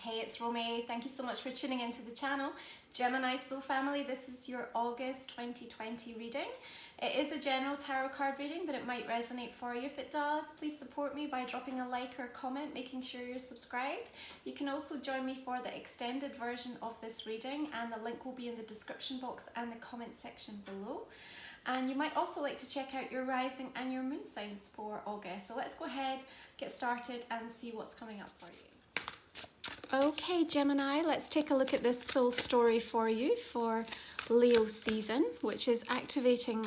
Hey, it's Romy. Thank you so much for tuning into the channel. Gemini Soul Family, this is your August 2020 reading. It is a general tarot card reading, but it might resonate for you. If it does, please support me by dropping a like or a comment, making sure you're subscribed. You can also join me for the extended version of this reading, and the link will be in the description box and the comment section below. And you might also like to check out your rising and your moon signs for August. So let's go ahead, get started and see what's coming up for you. Okay, Gemini, let's take a look at this soul story for you for Leo season, which is activating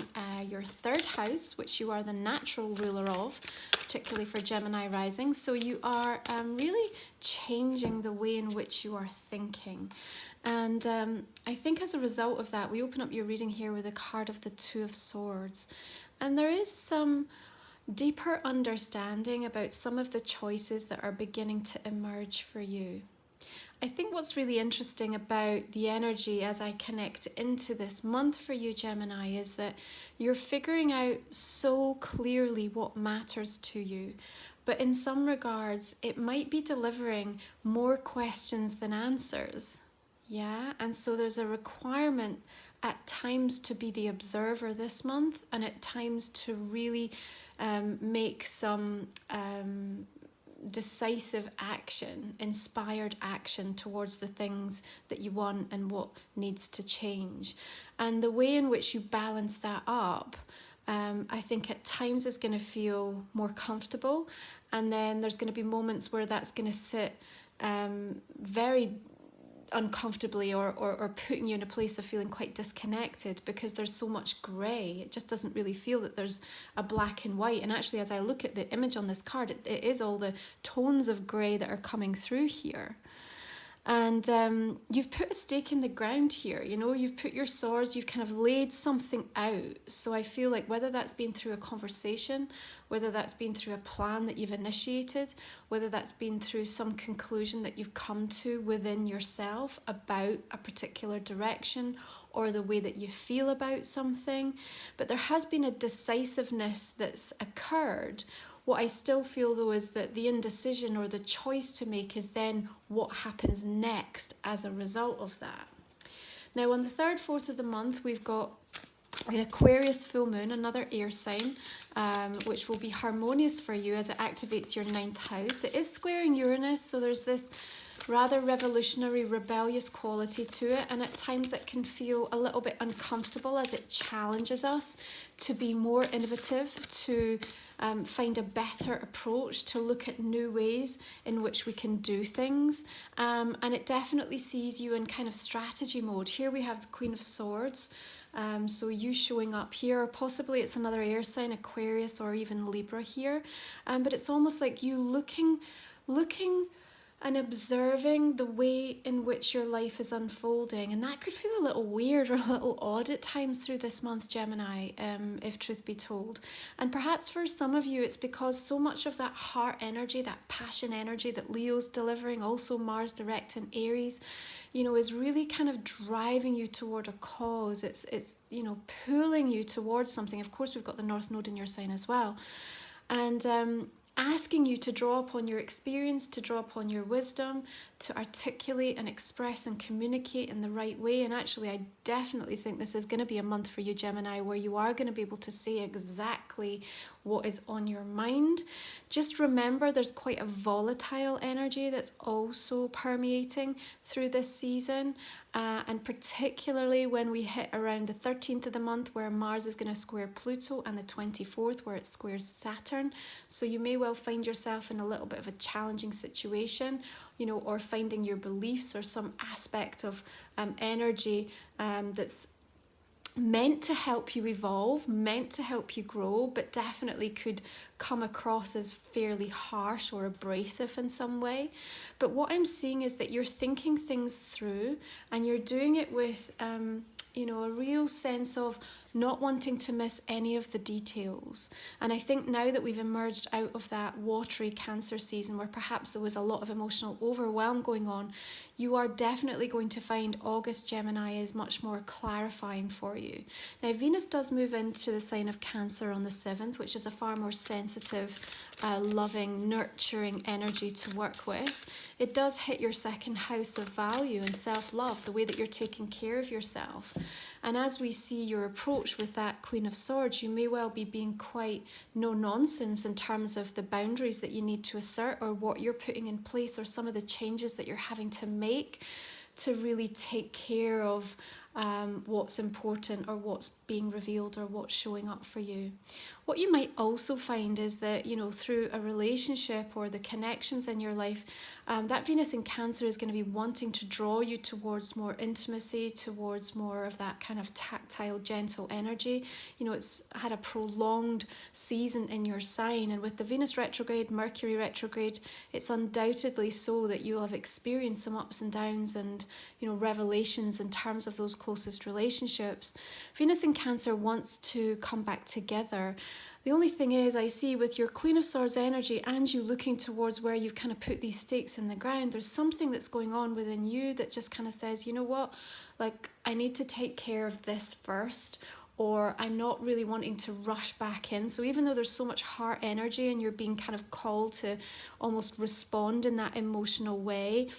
your third house, which you are the natural ruler of, particularly for Gemini rising. So you are really changing the way in which you are thinking. And I think as a result of that, we open up your reading here with a card of the Two of Swords. And there is some deeper understanding about some of the choices that are beginning to emerge for you. I think what's really interesting about the energy as I connect into this month for you, Gemini, is that you're figuring out so clearly what matters to you. But in some regards, it might be delivering more questions than answers. Yeah, and so there's a requirement at times to be the observer this month, and at times to really make some decisive action, inspired action towards the things that you want and what needs to change. And the way in which you balance that up, I think at times is going to feel more comfortable, and then there's going to be moments where that's going to sit very uncomfortably or putting you in a place of feeling quite disconnected because there's so much grey. It just doesn't really feel that there's a black and white. And actually, as I look at the image on this card, it is all the tones of grey that are coming through here. And you've put a stake in the ground here, you know, you've put your swords, you've kind of laid something out. So I feel like whether that's been through a conversation, whether that's been through a plan that you've initiated, whether that's been through some conclusion that you've come to within yourself about a particular direction or the way that you feel about something, but there has been a decisiveness that's occurred. What I still feel though is that the indecision or the choice to make is then what happens next as a result of that. Now on the 3rd, 4th of the month, we've got an Aquarius full moon, another air sign, which will be harmonious for you as it activates your 9th house. It is squaring Uranus, so there's this rather revolutionary, rebellious quality to it, and at times that can feel a little bit uncomfortable as it challenges us to be more innovative, to find a better approach, to look at new ways in which we can do things, and it definitely sees you in kind of strategy mode. Here we have the Queen of Swords, so you showing up here, or possibly it's another air sign, Aquarius or even Libra here, but it's almost like you looking and observing the way in which your life is unfolding. And that could feel a little weird or a little odd at times through this month, Gemini, if truth be told. And perhaps for some of you, it's because so much of that heart energy, that passion energy that Leo's delivering, also Mars direct in Aries, you know, is really kind of driving you toward a cause. It's you know, pulling you towards something. Of course, we've got the North Node in your sign as well. And asking you to draw upon your experience, to draw upon your wisdom, to articulate and express and communicate in the right way. And actually, I definitely think this is going to be a month for you, Gemini, where you are going to be able to say exactly what is on your mind. Just remember, there's quite a volatile energy that's also permeating through this season. And particularly when we hit around the 13th of the month, where Mars is going to square Pluto, and the 24th where it squares Saturn. So you may well find yourself in a little bit of a challenging situation, you know, or finding your beliefs or some aspect of energy that's meant to help you evolve, meant to help you grow, but definitely could come across as fairly harsh or abrasive in some way. But what I'm seeing is that you're thinking things through, and you're doing it with you know, a real sense of not wanting to miss any of the details. And I think now that we've emerged out of that watery Cancer season where perhaps there was a lot of emotional overwhelm going on, you are definitely going to find August Gemini is much more clarifying for you. Now, Venus does move into the sign of Cancer on the 7th, which is a far more sensitive, loving, nurturing energy to work with. It does hit your second house of value and self-love, the way that you're taking care of yourself. And as we see your approach with that Queen of Swords, you may well be being quite no-nonsense in terms of the boundaries that you need to assert or what you're putting in place or some of the changes that you're having to make to really take care of what's important or what's being revealed or what's showing up for you. What you might also find is that, you know, through a relationship or the connections in your life, that Venus in Cancer is going to be wanting to draw you towards more intimacy, towards more of that kind of tactile, gentle energy. You know, it's had a prolonged season in your sign, and with the Venus retrograde, Mercury retrograde, it's undoubtedly so that you'll have experienced some ups and downs and, you know, revelations in terms of those closest relationships. Venus in Cancer wants to come back together. The only thing is, I see with your Queen of Swords energy and you looking towards where you've kind of put these stakes in the ground, there's something that's going on within you that just kind of says, you know what, like, I need to take care of this first, or I'm not really wanting to rush back in. So even though there's so much heart energy and you're being kind of called to almost respond in that emotional way,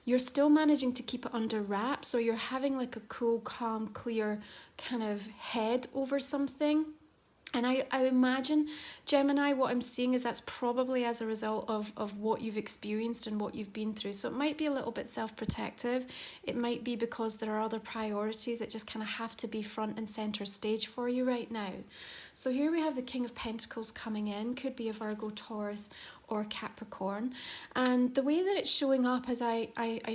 you're still managing to keep it under wraps, or you're having like a cool, calm, clear kind of head over something. And I imagine, Gemini, what I'm seeing is that's probably as a result of what you've experienced and what you've been through. So it might be a little bit self-protective. It might be because there are other priorities that just kind of have to be front and center stage for you right now. So here we have the King of Pentacles coming in, could be a Virgo, Taurus, or Capricorn. And the way that it's showing up is I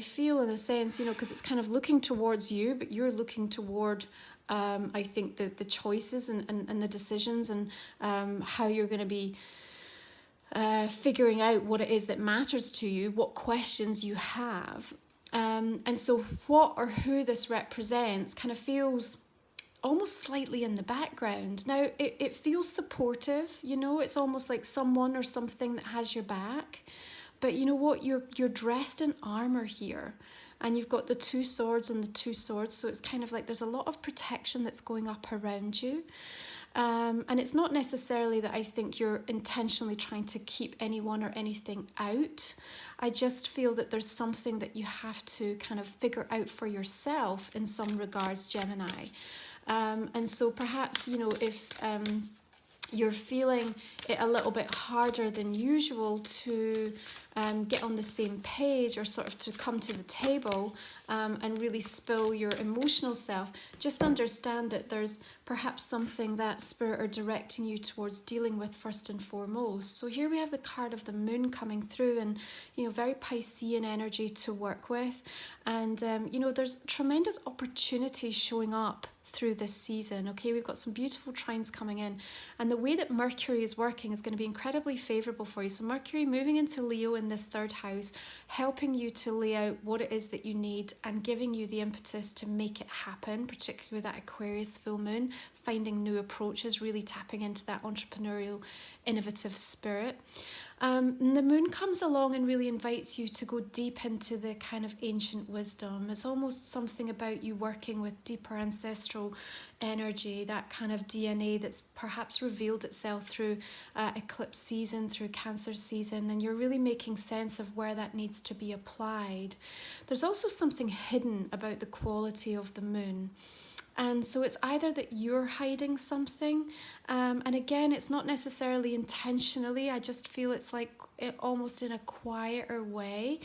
feel, in a sense, you know, because it's kind of looking towards you, but you're looking toward I think the choices and the decisions and how you're going to be figuring out what it is that matters to you, what questions you have. And so what or who this represents kind of feels almost slightly in the background. Now, it feels supportive, you know, it's almost like someone or something that has your back. But you know what, you're dressed in armor here. And you've got the 2 swords and the 2 swords, so it's kind of like there's a lot of protection that's going up around you. And it's not necessarily that I think you're intentionally trying to keep anyone or anything out. I just feel that there's something that you have to kind of figure out for yourself in some regards, Gemini. And so perhaps, you know, if you're feeling it a little bit harder than usual to get on the same page or sort of to come to the table and really spill your emotional self, just understand that there's perhaps something that Spirit are directing you towards dealing with first and foremost. So here we have the card of the Moon coming through, and, you know, very Piscean energy to work with. And, you know, there's tremendous opportunities showing up through this season. Okay, we've got some beautiful trines coming in, and the way that Mercury is working is going to be incredibly favorable for you. So Mercury moving into Leo in this 3rd house, helping you to lay out what it is that you need and giving you the impetus to make it happen, particularly with that Aquarius full moon, finding new approaches, really tapping into that entrepreneurial, innovative spirit. And the moon comes along and really invites you to go deep into the kind of ancient wisdom. It's almost something about you working with deeper ancestral energy, that kind of DNA that's perhaps revealed itself through eclipse season, through Cancer season, and you're really making sense of where that needs to be applied. There's also something hidden about the quality of the moon. And so it's either that you're hiding something, and again, it's not necessarily intentionally. I just feel it's like almost in a quieter way,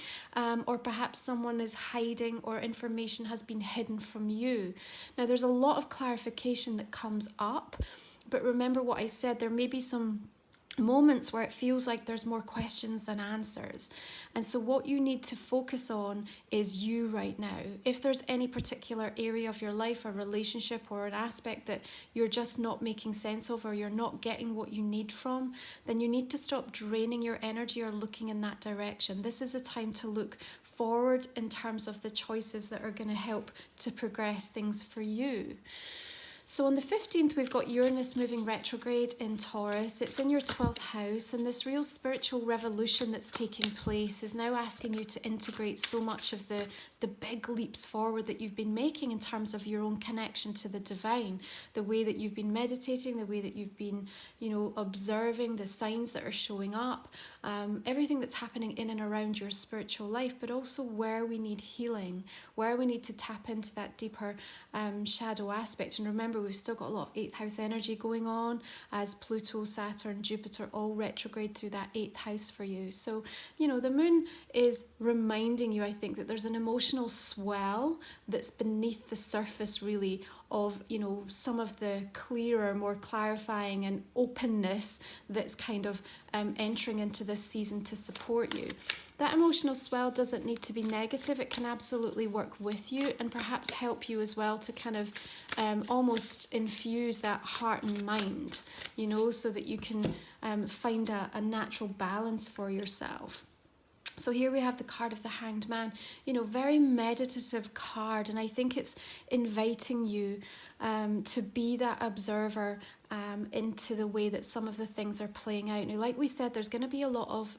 or perhaps someone is hiding or information has been hidden from you. Now, there's a lot of clarification that comes up, but remember what I said, there may be some moments where it feels like there's more questions than answers. And so what you need to focus on is you right now. If there's any particular area of your life, a relationship or an aspect that you're just not making sense of, or you're not getting what you need from, then you need to stop draining your energy or looking in that direction. This is a time to look forward in terms of the choices that are going to help to progress things for you. So on the 15th, we've got Uranus moving retrograde in Taurus. It's in your 12th house, and this real spiritual revolution that's taking place is now asking you to integrate so much of the big leaps forward that you've been making in terms of your own connection to the divine, the way that you've been meditating, the way that you've been, observing the signs that are showing up, everything that's happening in and around your spiritual life, but also where we need healing, where we need to tap into that deeper shadow aspect. And remember, we've still got a lot of 8th house energy going on as Pluto, Saturn, Jupiter all retrograde through that 8th house for you. So, the moon is reminding you, I think, that there's an emotional swell that's beneath the surface, really, of, some of the clearer, more clarifying and openness that's kind of entering into this season to support you. That emotional swell doesn't need to be negative. It can absolutely work with you and perhaps help you as well to kind of almost infuse that heart and mind, so that you can find a natural balance for yourself. So here we have the card of the Hanged Man, very meditative card. And I think it's inviting you to be that observer into the way that some of the things are playing out. Now, like we said, there's going to be a lot of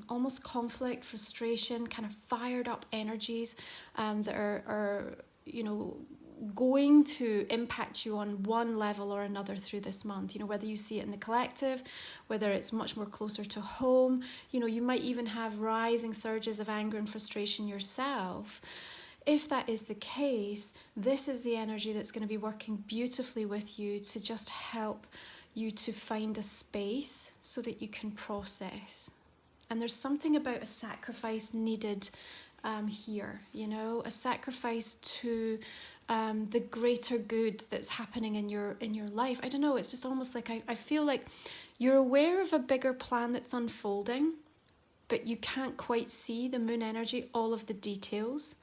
almost conflict, frustration, kind of fired up energies that are going to impact you on one level or another through this month, whether you see it in the collective, whether it's much more closer to home, you might even have rising surges of anger and frustration yourself. If that is the case, this is the energy that's going to be working beautifully with you to just help you to find a space so that you can process. And there's something about a sacrifice needed here, a sacrifice to the greater good that's happening in your life. I don't know, it's just almost like I feel like you're aware of a bigger plan that's unfolding, but you can't quite see the moon energy, all of the details.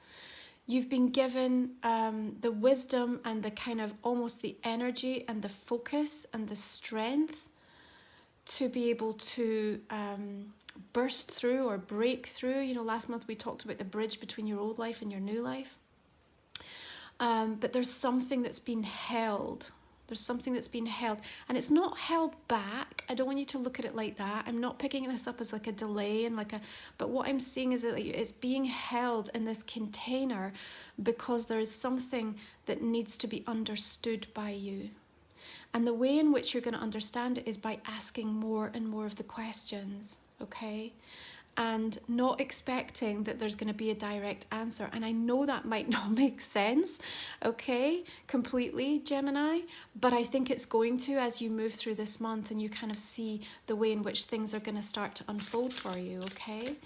You've been given the wisdom and the kind of almost the energy and the focus and the strength to be able to burst through or break through. Last month we talked about the bridge between your old life and your new life. But there's something that's been held. There's something that's been held. And it's not held back. I don't want you to look at it like that. I'm not picking this up as like a delay and but what I'm seeing is that it's being held in this container because there is something that needs to be understood by you. And the way in which you're going to understand it is by asking more and more of the questions, okay? And not expecting that there's going to be a direct answer. And I know that might not make sense, okay, completely, Gemini, but I think it's going to as you move through this month and you kind of see the way in which things are going to start to unfold for you, okay?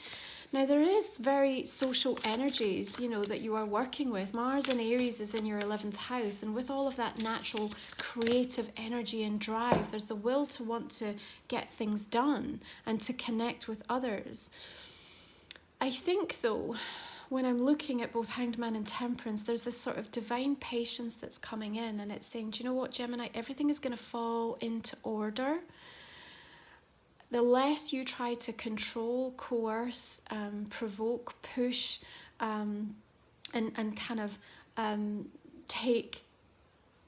Now, there is very social energies, that you are working with. Mars in Aries is in your 11th house, and with all of that natural creative energy and drive, there's the will to want to get things done and to connect with others. I think, though, when I'm looking at both Hanged Man and Temperance, there's this sort of divine patience that's coming in, and it's saying, do you know what, Gemini, everything is going to fall into order. The less you try to control, coerce, provoke, push, and kind of take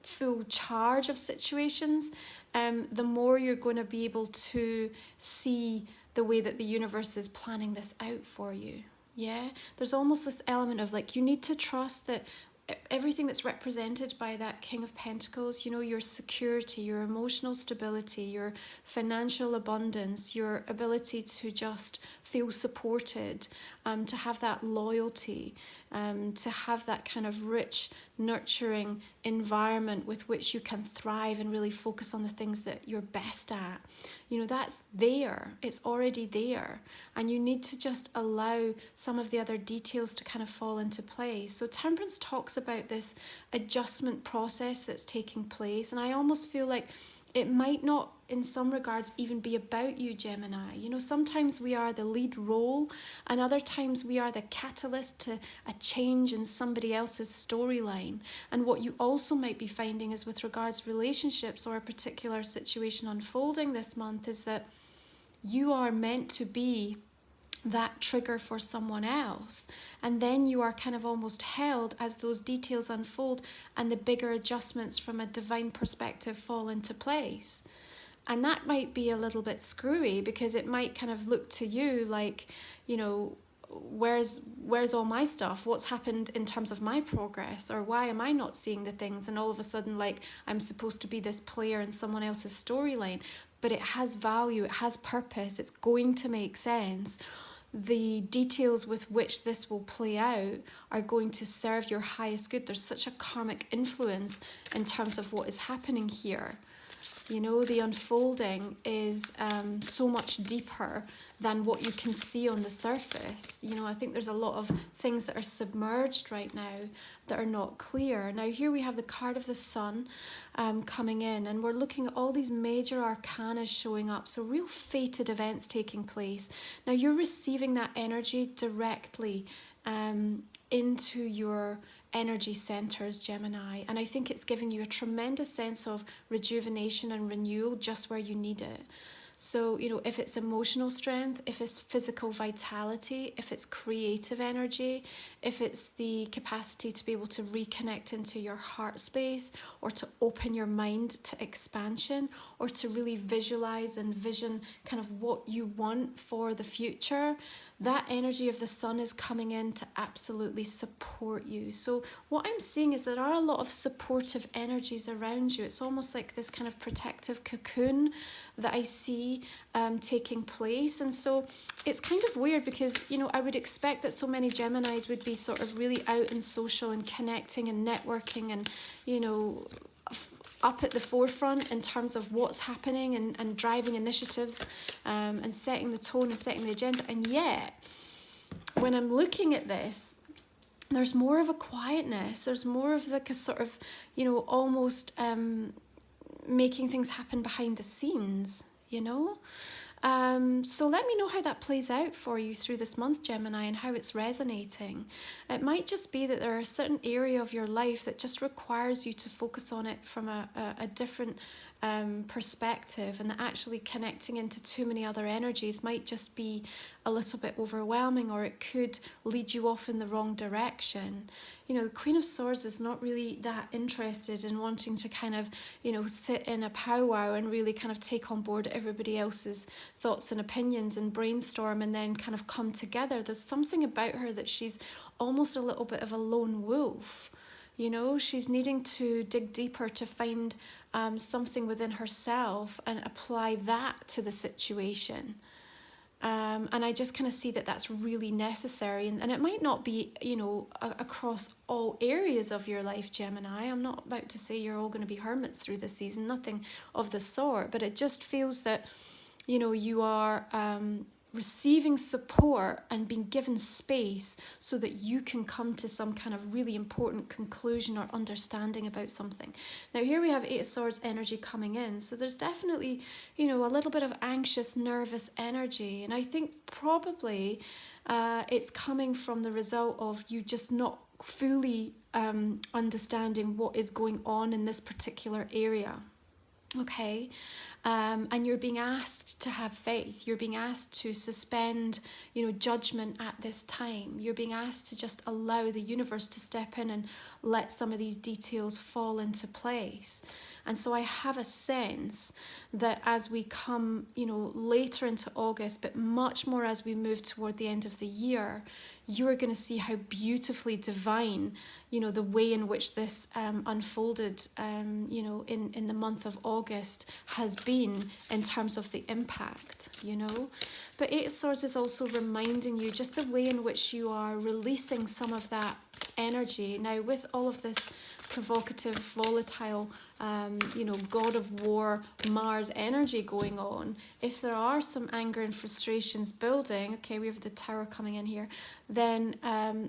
full charge of situations, the more you're going to be able to see the way that the universe is planning this out for you. Yeah, there's almost this element of you need to trust that everything that's represented by that King of Pentacles, your security, your emotional stability, your financial abundance, your ability to just feel supported, to have that loyalty, to have that kind of rich, nurturing environment with which you can thrive and really focus on the things that you're best at. That's there. It's already there. And you need to just allow some of the other details to kind of fall into place. So Temperance talks about this adjustment process that's taking place. And I almost feel like it might not, in some regards, even be about you, Gemini. Sometimes we are the lead role, and other times we are the catalyst to a change in somebody else's storyline. And what you also might be finding is with regards to relationships or a particular situation unfolding this month is that you are meant to be that trigger for someone else. And then you are kind of almost held as those details unfold and the bigger adjustments from a divine perspective fall into place. And that might be a little bit screwy, because it might kind of look to you like, you know, where's all my stuff? What's happened in terms of my progress? Or why am I not seeing the things? And all of a sudden, like, I'm supposed to be this player in someone else's storyline. But it has value, it has purpose, it's going to make sense. The details with which this will play out are going to serve your highest good. There's such a karmic influence in terms of what is happening here. You know, the unfolding is so much deeper than what you can see on the surface. You know, I think there's a lot of things that are submerged right now that are not clear. Now here we have the card of the Sun coming in, and we're looking at all these major arcana showing up. So real fated events taking place. Now you're receiving that energy directly into your energy centers, Gemini, and I think it's giving you a tremendous sense of rejuvenation and renewal just where you need it. So, you know, if it's emotional strength, if it's physical vitality, if it's creative energy, if it's the capacity to be able to reconnect into your heart space, or to open your mind to expansion, or to really visualize and vision kind of what you want for the future, that energy of the Sun is coming in to absolutely support you. So what I'm seeing is there are a lot of supportive energies around you. It's almost like this kind of protective cocoon that I see taking place. And so it's kind of weird because, you know, I would expect that so many Geminis would be sort of really out and social and connecting and networking and, you know, up at the forefront in terms of what's happening and driving initiatives and setting the tone and setting the agenda. And yet, when I'm looking at this, there's more of a quietness. There's more of like a sort of, you know, almost making things happen behind the scenes, you know? So let me know how that plays out for you through this month, Gemini, and how it's resonating. It might just be that there are a certain area of your life that just requires you to focus on it from a different perspective, and that actually connecting into too many other energies might just be a little bit overwhelming, or it could lead you off in the wrong direction. You know, the Queen of Swords is not really that interested in wanting to kind of, you know, sit in a powwow and really kind of take on board everybody else's thoughts and opinions and brainstorm and then kind of come together. There's something about her that she's almost a little bit of a lone wolf. You know, she's needing to dig deeper to find something within herself and apply that to the situation. And I just kind of see that that's really necessary. And it might not be, you know, across all areas of your life, Gemini. I'm not about to say you're all going to be hermits through this season, nothing of the sort. But it just feels that, you know, you are receiving support and being given space so that you can come to some kind of really important conclusion or understanding about something. Now here we have Eight of Swords energy coming in, so there's definitely, you know, a little bit of anxious, nervous energy, and I think probably it's coming from the result of you just not fully understanding what is going on in this particular area. Okay, and you're being asked to have faith. You're being asked to suspend, you know, judgment at this time. You're being asked to just allow the universe to step in and let some of these details fall into place. And so I have a sense that as we come, you know, later into August, but much more as we move toward the end of the year, you are going to see how beautifully divine, you know, the way in which this unfolded, you know, in the month of August has been in terms of the impact, you know. But Eight of Swords is also reminding you just the way in which you are releasing some of that energy. Now, with all of this provocative, volatile, you know, God of War, Mars energy going on, if there are some anger and frustrations building, okay, we have the Tower coming in here, then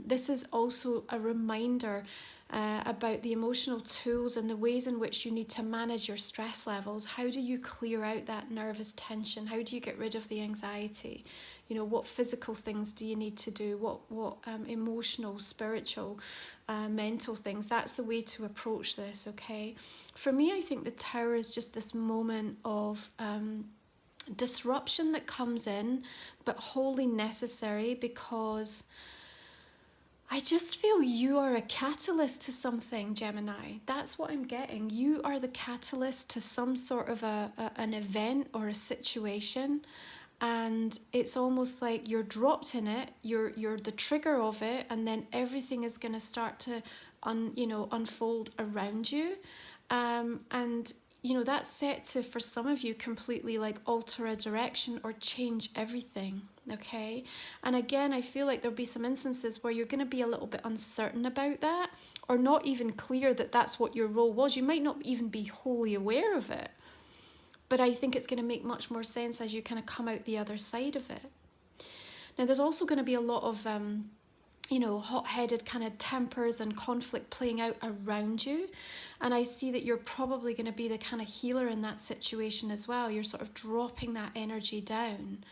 this is also a reminder about the emotional tools and the ways in which you need to manage your stress levels. How do you clear out that nervous tension? How do you get rid of the anxiety? You know, what physical things do you need to do? What emotional, spiritual, mental things? That's the way to approach this, okay? For me, I think the Tower is just this moment of disruption that comes in, but wholly necessary, because I just feel you are a catalyst to something, Gemini. That's what I'm getting. You are the catalyst to some sort of an event or a situation, and it's almost like you're dropped in it. You're the trigger of it, and then everything is going to start to unfold around you, and that's set to, for some of you, completely like alter a direction or change everything. Okay, and again, I feel like there'll be some instances where you're going to be a little bit uncertain about that, or not even clear that that's what your role was. You might not even be wholly aware of it, but I think it's going to make much more sense as you kind of come out the other side of it. Now, there's also going to be a lot of hot-headed kind of tempers and conflict playing out around you, and I see that you're probably going to be the kind of healer in that situation as well. You're sort of dropping that energy down,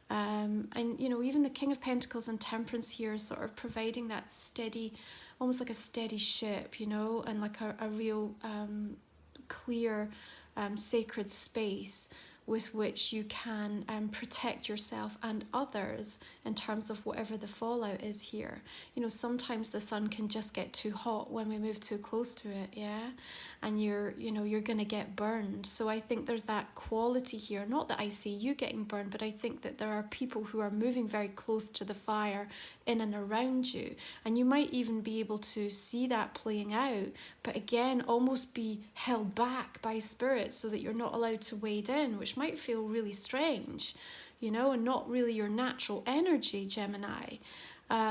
and even the King of Pentacles and Temperance here is sort of providing that steady, almost like a steady ship, and like a real clear sacred space with which you can protect yourself and others in terms of whatever the fallout is here. Sometimes the sun can just get too hot when we move too close to it, yeah? And you're going to get burned. So I think there's that quality here. Not that I see you getting burned, but I think that there are people who are moving very close to the fire in and around you. And you might even be able to see that playing out, but again, almost be held back by spirit so that you're not allowed to wade in, which might feel really strange, and not really your natural energy, Gemini.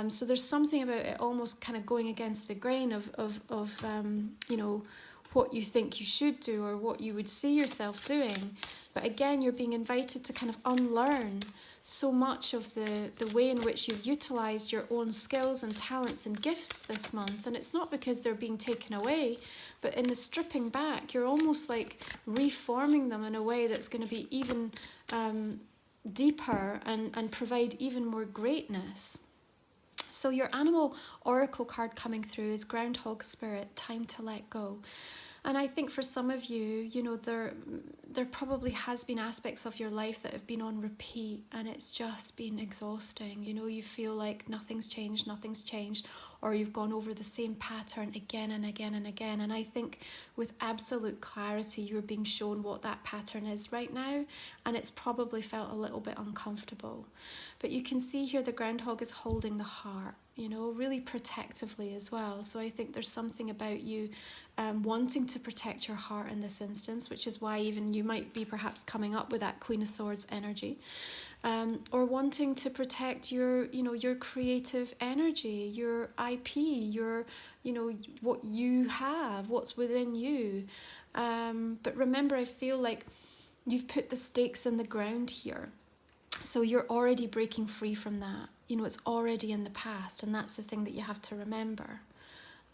So there's something about it almost kind of going against the grain of what you think you should do or what you would see yourself doing. But again, you're being invited to kind of unlearn so much of the way in which you've utilised your own skills and talents and gifts this month. And it's not because they're being taken away, but in the stripping back, you're almost like reforming them in a way that's going to be even deeper and provide even more greatness. So your animal oracle card coming through is Groundhog Spirit, time to let go. And I think for some of you, there probably has been aspects of your life that have been on repeat, and it's just been exhausting. You feel like nothing's changed, or you've gone over the same pattern again and again and again. And I think with absolute clarity, you're being shown what that pattern is right now, and it's probably felt a little bit uncomfortable. But you can see here the groundhog is holding the heart, really protectively as well. So I think there's something about you wanting to protect your heart in this instance, which is why even you might be perhaps coming up with that Queen of Swords energy, or wanting to protect your creative energy, your IP, your what you have, what's within you. But remember, I feel like you've put the stakes in the ground here, so you're already breaking free from that. It's already in the past, and that's the thing that you have to remember.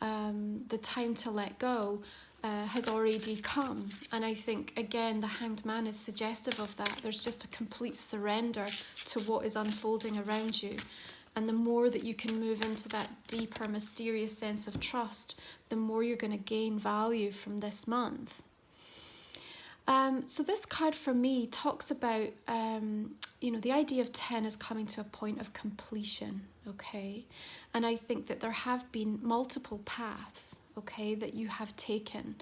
The time to let go has already come, and I think again the Hanged Man is suggestive of that. There's just a complete surrender to what is unfolding around you, and the more that you can move into that deeper mysterious sense of trust, the more you're going to gain value from this month. So this card for me talks about the idea of 10 is coming to a point of completion, okay? And I think that there have been multiple paths, okay, that you have taken.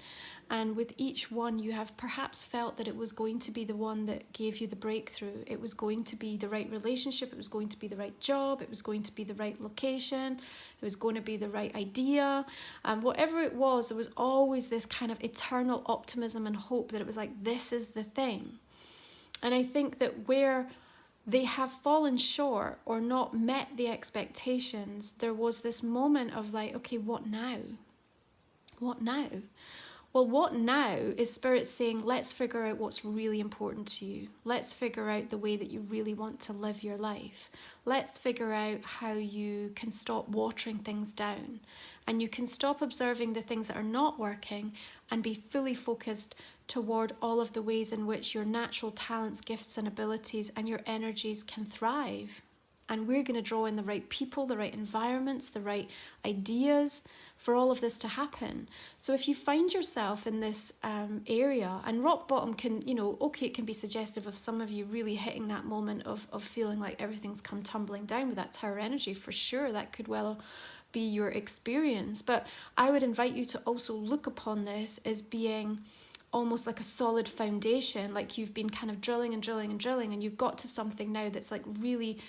And with each one, you have perhaps felt that it was going to be the one that gave you the breakthrough. It was going to be the right relationship. It was going to be the right job. It was going to be the right location. It was going to be the right idea. Whatever it was, there was always this kind of eternal optimism and hope that it was like, this is the thing. And I think that where they have fallen short or not met the expectations, there was this moment of like, okay, what now? What now? Well, what now is Spirit saying, let's figure out what's really important to you. Let's figure out the way that you really want to live your life. Let's figure out how you can stop watering things down, and you can stop observing the things that are not working and be fully focused toward all of the ways in which your natural talents, gifts and abilities and your energies can thrive. And we're going to draw in the right people, the right environments, the right ideas for all of this to happen. So if you find yourself in this area, and rock bottom can, you know, okay, it can be suggestive of some of you really hitting that moment of feeling like everything's come tumbling down with that Tower energy, for sure. That could well be your experience. But I would invite you to also look upon this as being almost like a solid foundation, like you've been kind of drilling and drilling and drilling, and you've got to something now that's like really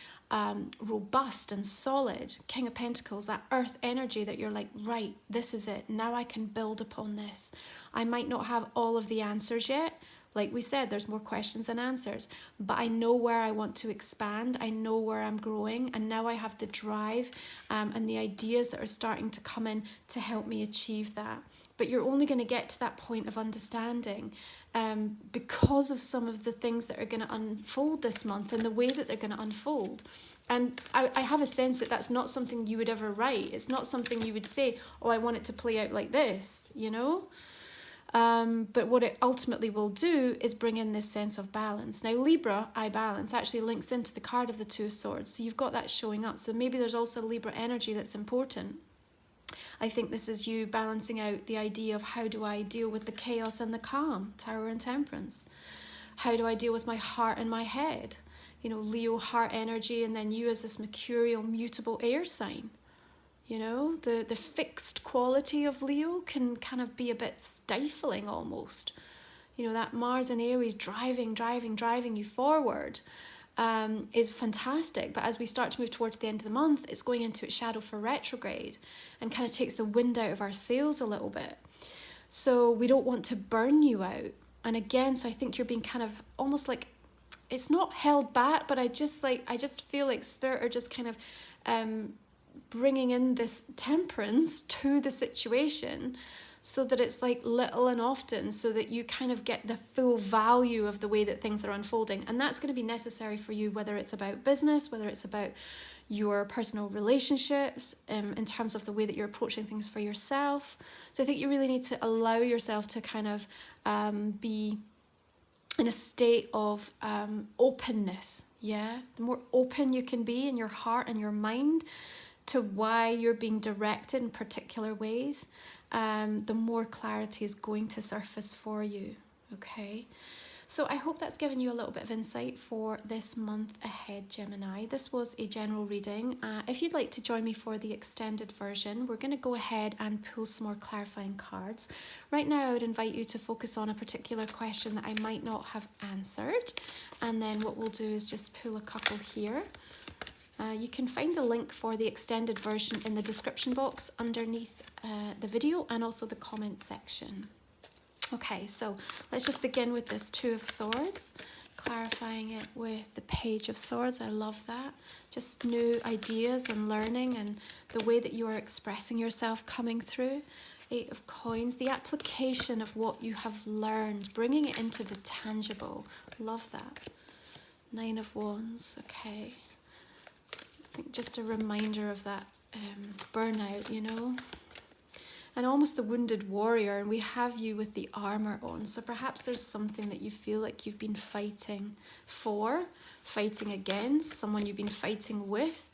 robust and solid. King of Pentacles, that earth energy that you're like, right, this is it. Now I can build upon this. I might not have all of the answers yet. Like we said, there's more questions than answers, but I know where I want to expand. I know where I'm growing, and now I have the drive and the ideas that are starting to come in to help me achieve that. But you're only going to get to that point of understanding because of some of the things that are going to unfold this month and the way that they're going to unfold. And I have a sense that that's not something you would ever write. It's not something you would say, oh, I want it to play out like this, you know? But what it ultimately will do is bring in this sense of balance. Now, Libra, I balance, actually links into the card of the Two of Swords. So you've got that showing up. So maybe there's also Libra energy that's important. I think this is you balancing out the idea of how do I deal with the chaos and the calm, Tower and Temperance. How do I deal with my heart and my head? You know, Leo heart energy, and then you as this mercurial mutable air sign. You know, the fixed quality of Leo can kind of be a bit stifling almost. You know, that Mars and Aries driving you forward is fantastic. But as we start to move towards the end of the month, it's going into its shadow for retrograde and kind of takes the wind out of our sails a little bit. So we don't want to burn you out. And again, so I think you're being kind of almost like, it's not held back, but I just feel like Spirit are just kind of bringing in this temperance to the situation so that it's like little and often, so that you kind of get the full value of the way that things are unfolding. And that's going to be necessary for you, whether it's about business, whether it's about your personal relationships, in terms of the way that you're approaching things for yourself. So I think you really need to allow yourself to kind of be in a state of openness. Yeah, the more open you can be in your heart and your mind to why you're being directed in particular ways, the more clarity is going to surface for you. Okay, so I hope that's given you a little bit of insight for this month ahead, Gemini. This was a general reading. If you'd like to join me for the extended version, we're going to go ahead and pull some more clarifying cards. Right now, I would invite you to focus on a particular question that I might not have answered, and then what we'll do is just pull a couple here. You can find the link for the extended version in the description box underneath the video, and also the comment section. Okay, so let's just begin with this Two of Swords, clarifying it with the Page of Swords. I love that. Just new ideas and learning, and the way that you are expressing yourself coming through. Eight of Coins, the application of what you have learned, bringing it into the tangible. Love that. Nine of Wands, okay. I think just a reminder of that burnout, you know. And almost the wounded warrior, and we have you with the armor on. So perhaps there's something that you feel like you've been fighting for, fighting against, someone you've been fighting with.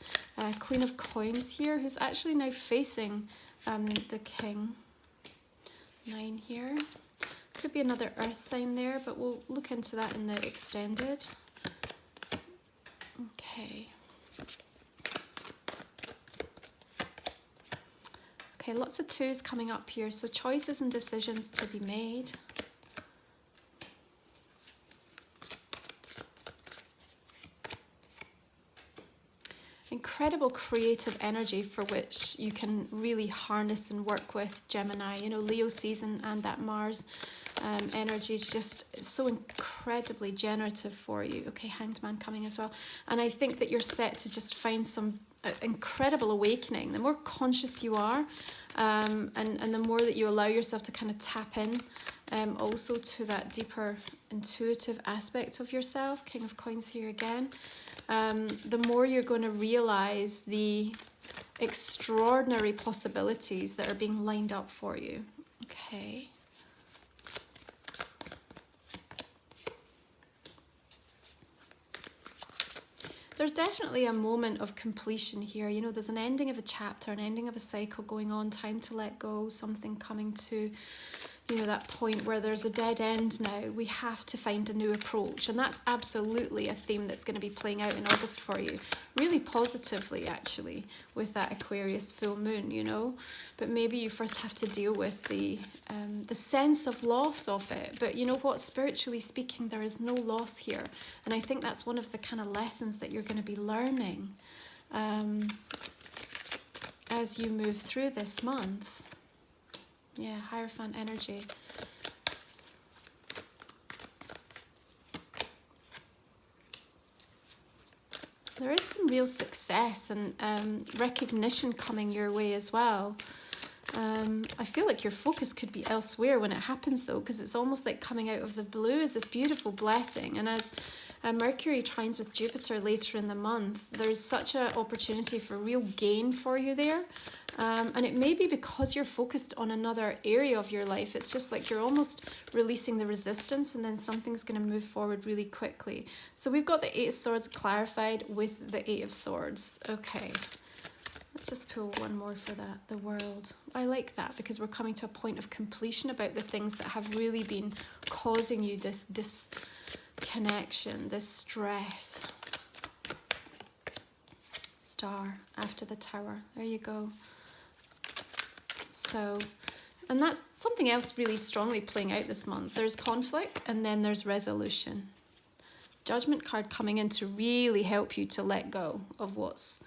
Queen of Coins here, who's actually now facing the King. 9 here. Could be another earth sign there, but we'll look into that in the extended. Okay. Okay, lots of twos coming up here, so choices and decisions to be made. Incredible creative energy for which you can really harness and work with, Gemini. You know, Leo season and that Mars energy is just so incredibly generative for you. Okay, Hanged Man coming as well. And I think that you're set to just find some incredible awakening. The more conscious you are, and the more that you allow yourself to kind of tap in also to that deeper intuitive aspect of yourself. King of Coins here again. The more you're going to realize the extraordinary possibilities that are being lined up for you. Okay. there's definitely a moment of completion here. You know, there's an ending of a chapter, an ending of a cycle going on, time to let go, something coming to, you know, that point where there's a dead end now. We have to find a new approach. And that's absolutely a theme that's going to be playing out in August for you. Really positively, actually, with that Aquarius full moon, you know. But maybe you first have to deal with the sense of loss of it. But you know what? Spiritually speaking, there is no loss here. And I think that's one of the kind of lessons that you're going to be learning as you move through this month. Yeah, Hierophant energy. There is some real success and recognition coming your way as well. I feel like your focus could be elsewhere when it happens though, because it's almost like coming out of the blue is this beautiful blessing. And as Mercury trines with Jupiter later in the month, there's such an opportunity for real gain for you there. And it may be because you're focused on another area of your life. It's just like you're almost releasing the resistance and then something's going to move forward really quickly. So we've got the Eight of Swords clarified with the Eight of Swords. Okay. Let's just pull one more for that, the World. I like that because we're coming to a point of completion about the things that have really been causing you this disconnection, this stress. Star after the Tower. There you go. So, and that's something else really strongly playing out this month. There's conflict and then there's resolution. Judgment card coming in to really help you to let go of what's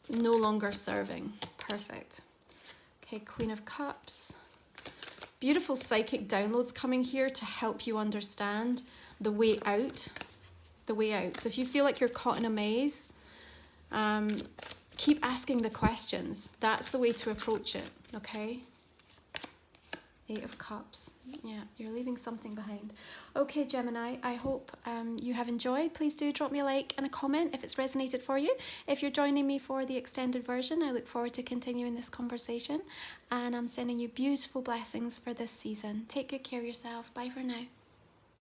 no longer serving. Perfect. Okay, Queen of Cups. Beautiful psychic downloads coming here to help you understand the way out. The way out. So if you feel like you're caught in a maze, keep asking the questions. That's the way to approach it, okay? Eight of Cups. Yeah, you're leaving something behind. Okay, Gemini, I hope you have enjoyed. Please do drop me a like and a comment if it's resonated for you. If you're joining me for the extended version, I look forward to continuing this conversation. And I'm sending you beautiful blessings for this season. Take good care of yourself. Bye for now.